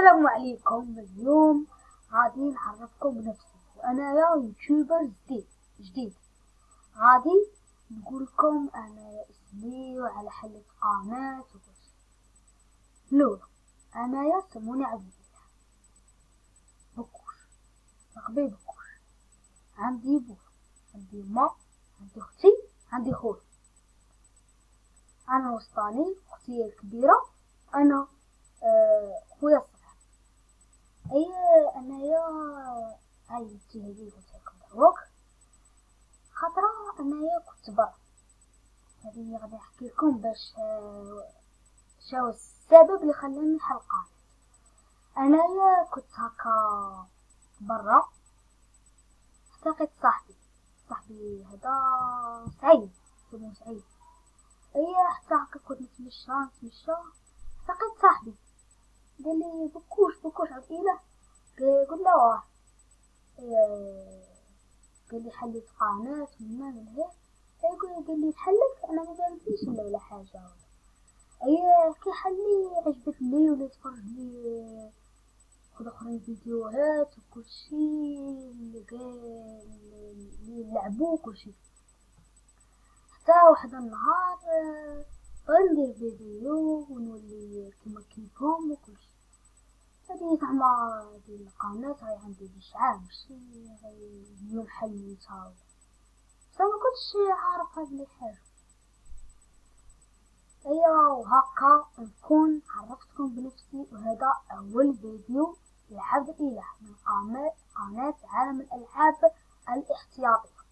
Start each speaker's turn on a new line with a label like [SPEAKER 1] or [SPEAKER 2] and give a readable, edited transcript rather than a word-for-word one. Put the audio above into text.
[SPEAKER 1] السلام عليكم. اليوم غادي نعرفكم بنفسي، وأنايا يوتيوبر جديد. غادي نقولكم أنا اسمي وعلى حلة قناة وكلشي. الأولى، أنايا سموني عبد الله بكوش، رقبي بكوش. عندي بو، عندي ما، عندي أختي، عندي خويا. أنا وسطاني، أختي الكبيرة، أنا خويا الصغير. انايا عائلتي هذه قلت لكم دروك، خاطر انايا كنت برا. هذه غادي نحكي لكم باش شاو السبب اللي خلاني حلقة. انايا كنت هكا برا، لقيت صاحبي هذا سعيد، اسمه سعيد. حتى هكا كنت نتمشى لقيت صاحبي قال لي بكوش عقيله. قلت له واه. قال لي حليت قناة من هيك. قال لي نحلك، انا ما بانتليش ولا حاجه. كي حلي عجبتني ولا تفرج لي خد اخرين فيديوهات وكل شيء اللي لعبوا كل شيء. حتى واحد النهار غندير فيديو ونولي كيما كيفهم وكل شيء. هذه زعما هذه القناة راهي عندي بشعة ماشي اليوم حليتها، بس ما كنتش عارفة بلي حاجة. وهكا نكون عرفتكم بنفسي، وهذا أول فيديو لعبد الإله من قناة عالم الألعاب الاحتياطية.